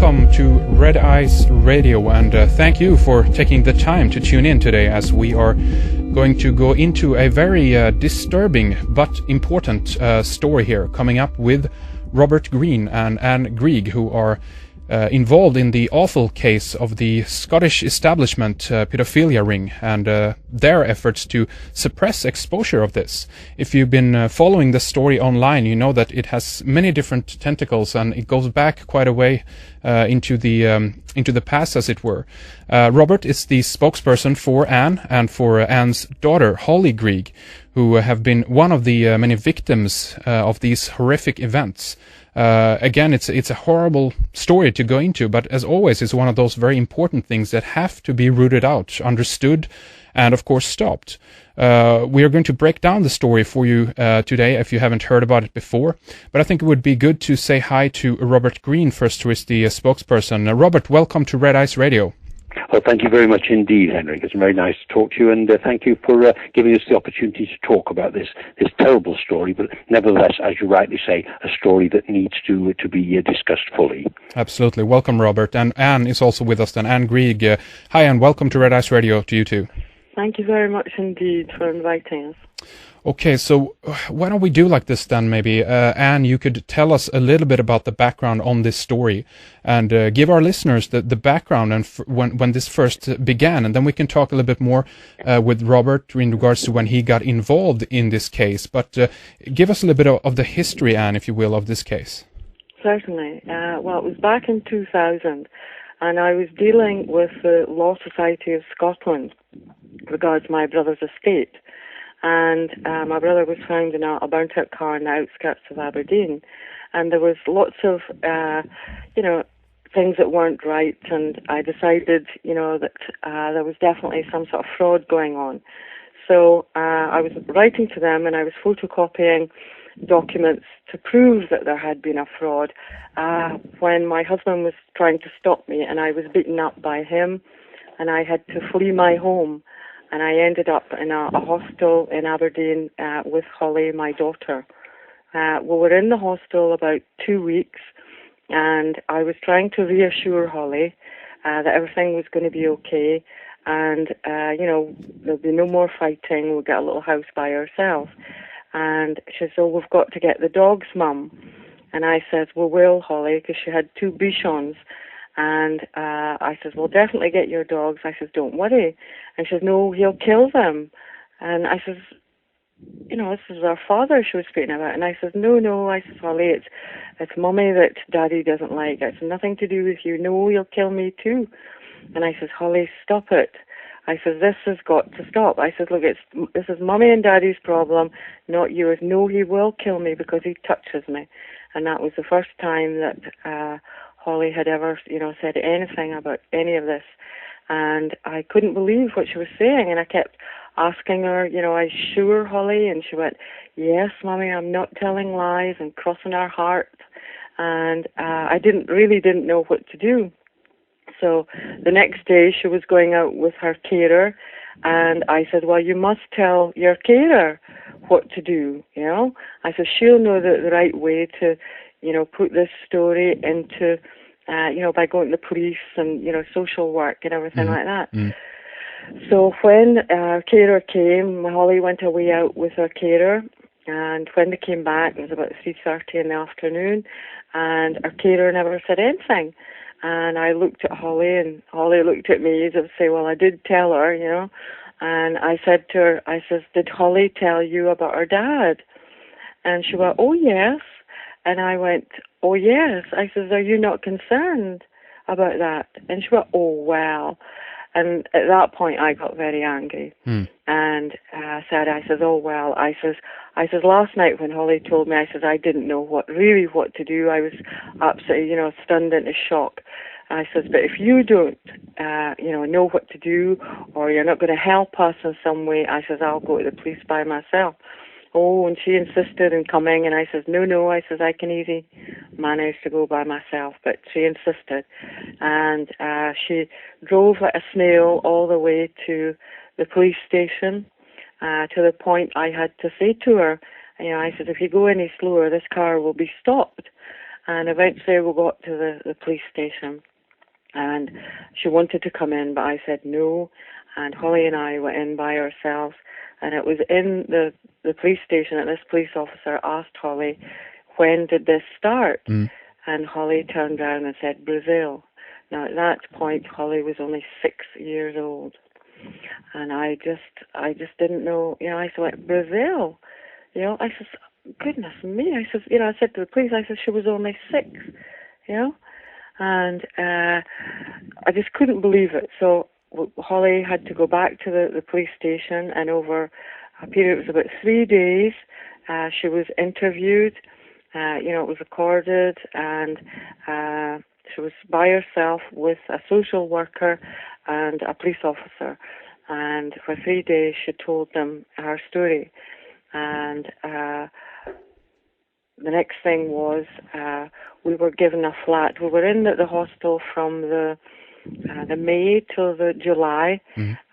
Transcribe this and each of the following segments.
welcome to Red Eyes Radio, and thank you for taking the time to tune in today as we are going to go into a very disturbing but important story here, coming up with Robert Greene and Anne Greig, who are involved in the awful case of the Scottish establishment pedophilia ring and their efforts to suppress exposure of this. If you've been following the story online, you know that it has many different tentacles and it goes back quite a way into the past, as it were. Robert is the spokesperson for Anne and for Anne's daughter, Hollie Greig, who have been one of the many victims of these horrific events. Again, it's a horrible story to go into, but as always, it's one of those very important things that have to be rooted out, understood, and of course stopped. We are going to break down the story for you today if you haven't heard about it before, but I think it would be good to say hi to Robert Greene first, who is the spokesperson. Robert, welcome to Red Eyes Radio. Well, thank you very much indeed, Henrik. It's very nice to talk to you, and thank you for giving us the opportunity to talk about this terrible story, but nevertheless, as you rightly say, a story that needs to be discussed fully. Absolutely. Welcome, Robert. And Anne is also with us then. Anne Greig. Hi, and welcome to Red Eyes Radio to you too. Thank you very much indeed for inviting us. Okay, so why don't we do like this then, maybe? Anne, you could tell us a little bit about the background on this story and give our listeners the background and when this first began, and then we can talk a little bit more with Robert in regards to when he got involved in this case. But give us a little bit of the history, Anne, if you will, of this case. Certainly. Well, it was back in 2000, and I was dealing with the Law Society of Scotland regards my brother's estate. And my brother was found in a burnt-out car in the outskirts of Aberdeen, and there was lots of, things that weren't right, and I decided, that there was definitely some sort of fraud going on. So I was writing to them, and I was photocopying documents to prove that there had been a fraud when my husband was trying to stop me, and I was beaten up by him, and I had to flee my home. And I ended up in a hostel in Aberdeen with Hollie, my daughter. We were in the hostel about 2 weeks, and I was trying to reassure Hollie that everything was going to be okay, and, there'll be no more fighting, we'll get a little house by ourselves. And she said, we've got to get the dogs, Mum. And I said, we will, Hollie, because she had 2 bichons. And I says, well, definitely get your dogs. I says, don't worry. And she says, no, he'll kill them. And I says, this is our father she was speaking about. And I says, no. I says, Hollie, it's Mummy that Daddy doesn't like. It's nothing to do with you. No, he'll kill me too. And I says, Hollie, stop it. I says, this has got to stop. I says, look, this is Mummy and Daddy's problem, not yours. No, he will kill me because he touches me. And that was the first time that Hollie had ever, said anything about any of this. And I couldn't believe what she was saying. And I kept asking her, are you sure, Hollie? And she went, yes, Mummy, I'm not telling lies, and crossing her heart. And I didn't know what to do. So the next day she was going out with her carer. And I said, well, you must tell your carer what to do, I said, she'll know the right way to put this story into, by going to the police and, social work and everything like that. Mm. So when our carer came, Hollie went away out with her carer, and when they came back, it was about 3:30 in the afternoon, and our carer never said anything. And I looked at Hollie, and Hollie looked at me as if to say, well, I did tell her, and I said to her, I says, did Hollie tell you about her dad? And she went, oh, yes. And I went, oh, yes. I says, are you not concerned about that? And she went, oh, well. And at that point, I got very angry. And I says, oh, well. I says, last night when Hollie told me, I says, I didn't know what to do. I was absolutely, stunned into shock. I says, but if you don't, know what to do, or you're not going to help us in some way, I says, I'll go to the police by myself. Oh, and she insisted in coming, and I says, no, I says, I can easily manage to go by myself, but she insisted. And she drove like a snail all the way to the police station, to the point I had to say to her, I said, if you go any slower, this car will be stopped. And eventually we got to the police station, and she wanted to come in, but I said no. And Hollie and I went in by ourselves, and it was in the police station that this police officer asked Hollie, when did this start? And Hollie turned around and said, Brazil. Now at that point, Hollie was only 6 years old. And I just didn't know, I went, Brazil? I said, goodness me. I said, I said to the police, I said, she was only 6, And I just couldn't believe it. So Hollie had to go back to the police station, and over a period, it was about 3 days, she was interviewed. It was recorded, and she was by herself with a social worker and a police officer. And for 3 days, she told them her story. And the next thing was we were given a flat. We were in the hostel from the May till the July,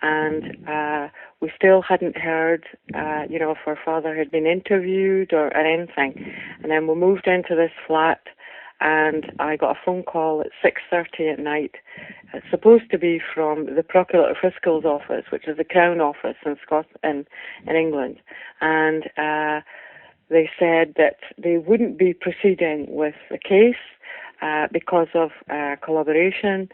and we still hadn't heard, if her father had been interviewed or anything. And then we moved into this flat, and I got a phone call at 6:30 at night. It's supposed to be from the Procurator Fiscal's office, which is the Crown office in England, and they said that they wouldn't be proceeding with the case because of collaboration,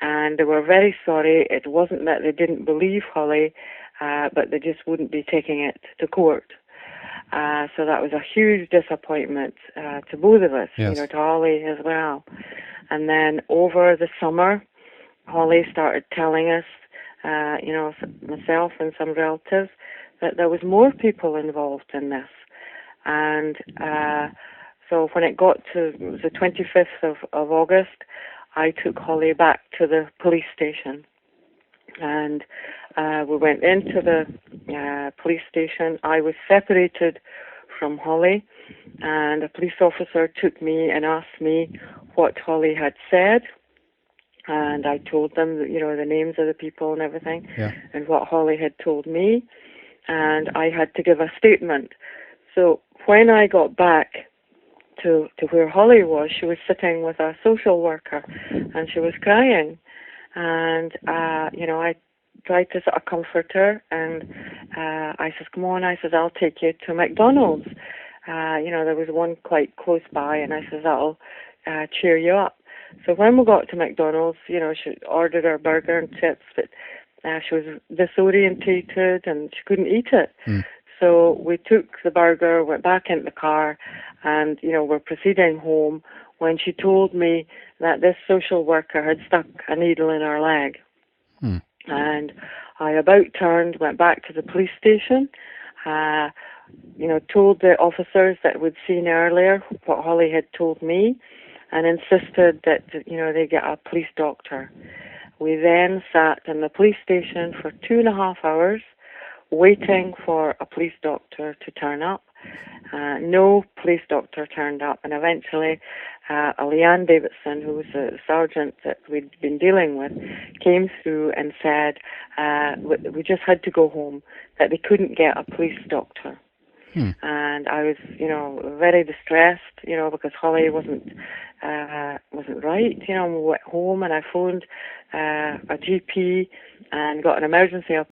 and they were very sorry. It wasn't that they didn't believe Hollie, but they just wouldn't be taking it to court. So that was a huge disappointment to both of us, yes. To Hollie as well. And then over the summer, Hollie started telling us, myself and some relatives, that there was more people involved in this. And so when it got to the 25th of August, I took Hollie back to the police station. And we went into the police station. I was separated from Hollie, and a police officer took me and asked me what Hollie had said. And I told them, the names of the people and everything, and what Hollie had told me. And I had to give a statement. So when I got back to where Hollie was, she was sitting with a social worker, and she was crying. And, I tried to sort of comfort her, and I said, come on, I said, I'll take you to McDonald's. There was one quite close by, and I said, that'll cheer you up. So when we got to McDonald's, she ordered her burger and chips, but she was disorientated and she couldn't eat it. So we took the burger, went back into the car, and, we're proceeding home when she told me that this social worker had stuck a needle in her leg. And I about turned, went back to the police station, told the officers that we'd seen earlier what Hollie had told me, and insisted that, they get a police doctor. We then sat in the police station for 2.5 hours, waiting for a police doctor to turn up. No police doctor turned up, and eventually RIR-David, who was the sergeant that we'd been dealing with, came through and said we just had to go home, that they couldn't get a police doctor. And I was, very distressed, because Hollie wasn't right. We went home, and I phoned a GP and got an emergency